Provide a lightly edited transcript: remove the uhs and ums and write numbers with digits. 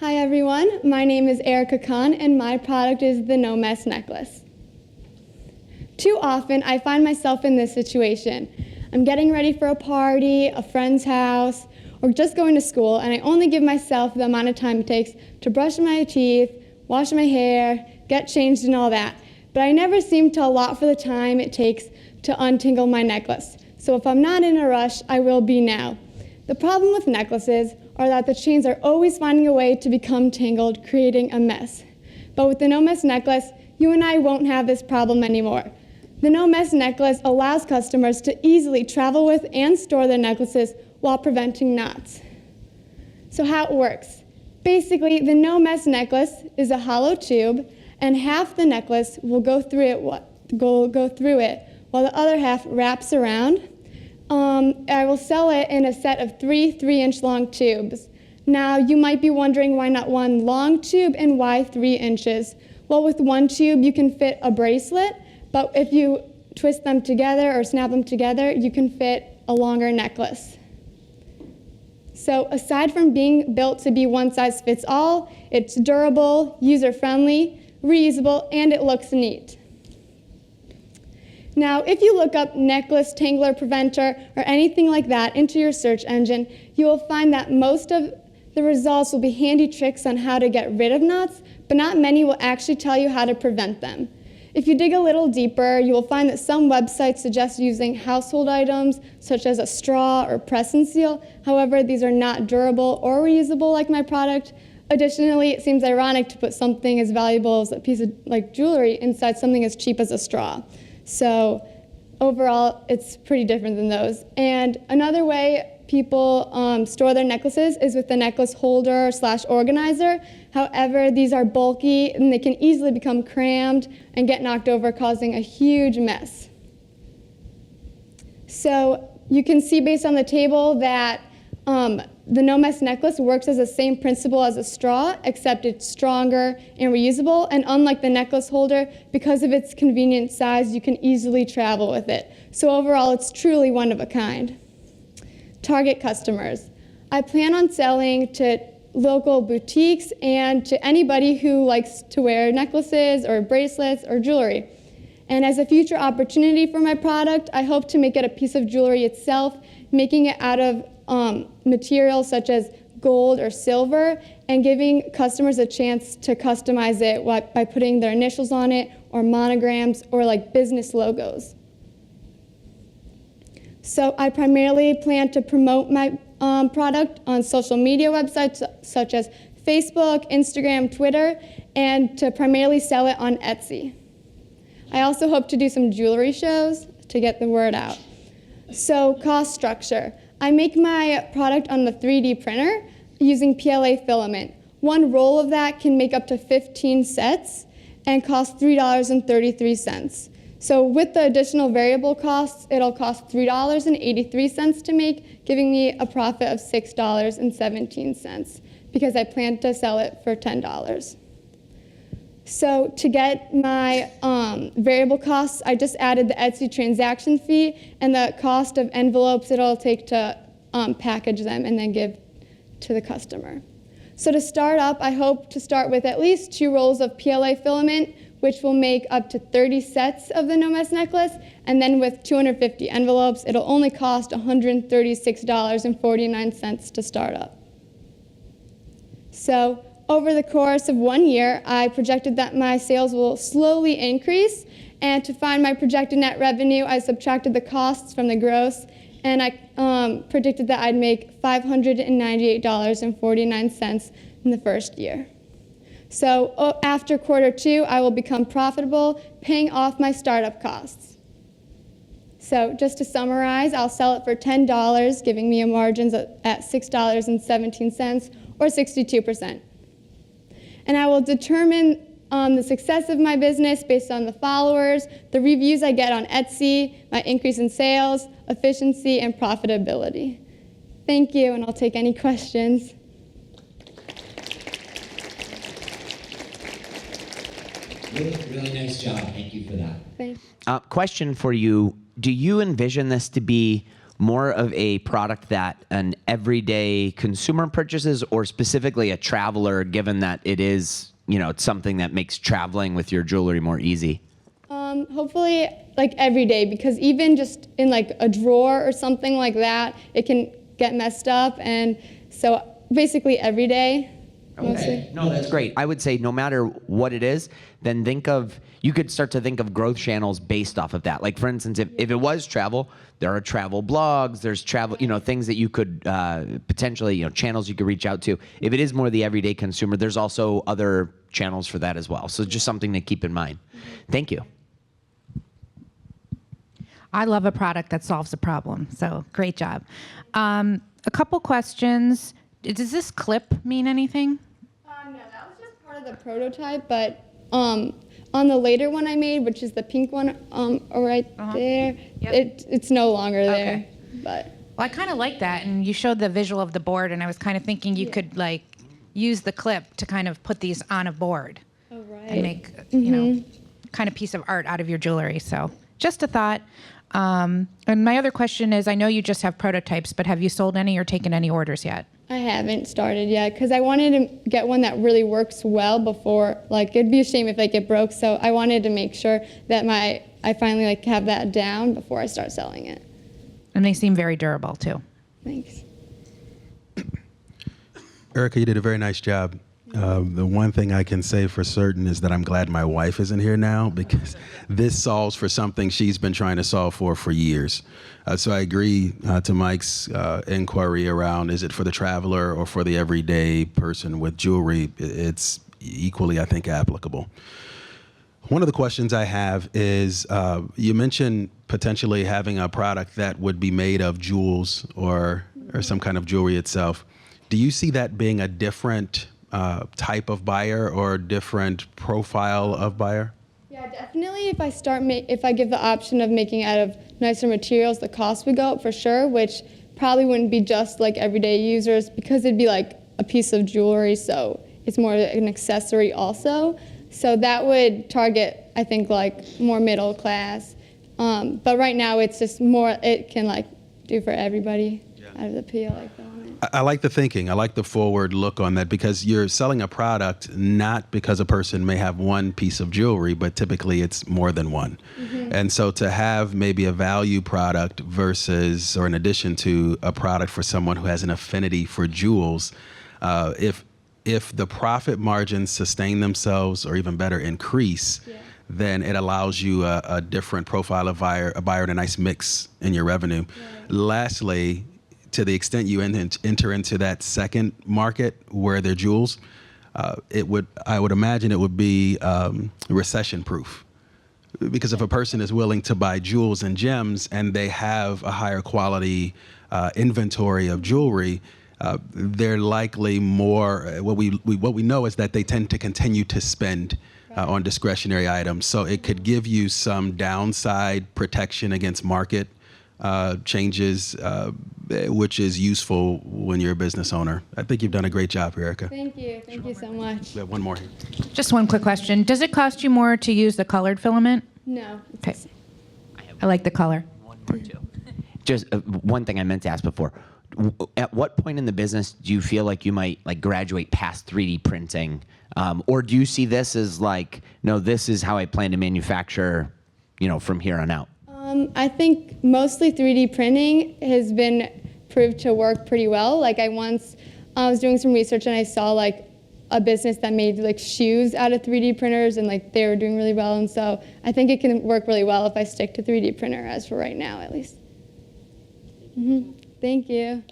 Hi everyone, my name is Erica Khan and my product is the No Mess necklace. Too often I find myself in this situation. I'm getting ready for a party, a friend's house, or just going to school, and I only give myself the amount of time it takes to brush my teeth, wash my hair, get changed and all that. But I never seem to allot for the time it takes to untangle my necklace. So if I'm not in a rush, I will be now. The problem with necklaces are that the chains are always finding a way to become tangled, creating a mess. But with the No Mess necklace, you and I won't have this problem anymore. The No Mess necklace allows customers to easily travel with and store their necklaces while preventing knots. So how it works. Basically, the No Mess necklace is a hollow tube, and half the necklace will go through it while the other half wraps around. I will sell it in a set of 3-inch long tubes. Now, you might be wondering why not one long tube and why 3 inches? Well, with one tube, you can fit a bracelet, but if you twist them together or snap them together, you can fit a longer necklace. So aside from being built to be one size fits all, it's durable, user-friendly, reusable, and it looks neat. Now, if you look up necklace tangler preventer or anything like that into your search engine, you will find that most of the results will be handy tricks on how to get rid of knots, but not many will actually tell you how to prevent them. If you dig a little deeper, you will find that some websites suggest using household items such as a straw or press and seal. However, these are not durable or reusable like my product. Additionally, it seems ironic to put something as valuable as a piece of jewelry inside something as cheap as a straw. So overall, it's pretty different than those. And another way people store their necklaces is with the necklace holder/organizer. However, these are bulky and they can easily become crammed and get knocked over, causing a huge mess. So you can see based on the table that the No Mess necklace works as the same principle as a straw, except it's stronger and reusable. And unlike the necklace holder, because of its convenient size, you can easily travel with it. So overall, it's truly one of a kind. Target customers. I plan on selling to local boutiques and to anybody who likes to wear necklaces or bracelets or jewelry. And as a future opportunity for my product, I hope to make it a piece of jewelry itself, making it out of materials such as gold or silver, and giving customers a chance to customize it by putting their initials on it, or monograms, or like business logos. So I primarily plan to promote my product on social media websites such as Facebook, Instagram, Twitter, and to primarily sell it on Etsy. I also hope to do some jewelry shows to get the word out. So cost structure. I make my product on the 3D printer using PLA filament. One roll of that can make up to 15 sets and cost $3.33. So with the additional variable costs, it'll cost $3.83 to make, giving me a profit of $6.17 because I plan to sell it for $10. So to get my variable costs, I just added the Etsy transaction fee and the cost of envelopes it'll take to package them and then give to the customer. So to start up, I hope to start with at least 2 rolls of PLA filament, which will make up to 30 sets of the No Mess necklace, and then with 250 envelopes, it'll only cost $136.49 to start up. So over the course of 1 year, I projected that my sales will slowly increase, and to find my projected net revenue, I subtracted the costs from the gross, and I predicted that I'd make $598.49 in the first year. So after quarter 2, I will become profitable, paying off my startup costs. So just to summarize, I'll sell it for $10, giving me a margins at $6.17 or 62%. And I will determine the success of my business based on the followers, the reviews I get on Etsy, my increase in sales, efficiency, and profitability. Thank you, and I'll take any questions. Really nice job. Thank you for that. Thanks. Question for you. Do you envision this to be more of a product that an everyday consumer purchases, or specifically a traveler, given that it is, it's something that makes traveling with your jewelry more easy? Hopefully like every day, because even just in like a drawer or something like that, it can get messed up. And so basically every day. Mostly. No, that's great. I would say no matter what it is, then you could start to think of growth channels based off of that. Like for instance, if it was travel, there are travel blogs, there's travel, things that you could potentially, channels you could reach out to. If it is more the everyday consumer, there's also other channels for that as well. So just something to keep in mind. Thank you. I love a product that solves a problem, so great job. A couple questions. Does this clip mean anything? No, that was just part of the prototype, but on the later one I made, which is the pink one right there, Yep. it's no longer there. Okay. But Well, I kind of like that, and you showed the visual of the board, and I was kind of thinking you could like use the clip to kind of put these on a board and make kind of piece of art out of your jewelry. So just a thought. And my other question is, I know you just have prototypes, but have you sold any or taken any orders yet? I haven't started yet because I wanted to get one that really works well before, like it'd be a shame if like it broke. So I wanted to make sure that I finally like have that down before I start selling it. And they seem very durable too. Thanks. Erica, you did a very nice job. The one thing I can say for certain is that I'm glad my wife isn't here now, because this solves for something she's been trying to solve for years. So I agree to Mike's inquiry around, is it for the traveler or for the everyday person with jewelry? It's equally, I think, applicable. One of the questions I have is, you mentioned potentially having a product that would be made of jewels or some kind of jewelry itself. Do you see that being a different type of buyer or different profile of buyer? Yeah, definitely. If I give the option of making out of nicer materials, the cost would go up for sure, which probably wouldn't be just like everyday users, because it'd be like a piece of jewelry, so it's more an accessory also. So that would target, I think, like more middle class. But right now it's just more, it can like do for everybody out of the appeal like that. I like the thinking. I like the forward look on that, because you're selling a product not because a person may have one piece of jewelry, but typically it's more than one. And so to have maybe a value product versus, or in addition to a product for someone who has an affinity for jewels, if the profit margins sustain themselves or even better increase, then it allows you a different profile of buyer, a buyer and a nice mix in your revenue. Lastly, to the extent you enter into that second market where they're jewels, I would imagine it would be recession proof. Because if a person is willing to buy jewels and gems and they have a higher quality inventory of jewelry, they're likely more, what we know is that they tend to continue to spend on discretionary items. So it could give you some downside protection against market changes, which is useful when you're a business owner. I think you've done a great job, Erica. Thank you. Thank you so much. We have one more here. Just one quick question. Does it cost you more to use the colored filament? No. Okay. I like the color. One more too. Just one thing I meant to ask before. At what point in the business do you feel like you might like graduate past 3D printing? Or do you see this as like, no, this is how I plan to manufacture, from here on out? I think mostly 3D printing has been proved to work pretty well. Like I was doing some research and I saw like a business that made like shoes out of 3D printers, and like they were doing really well. And so I think it can work really well if I stick to 3D printer, as for right now at least. Thank you.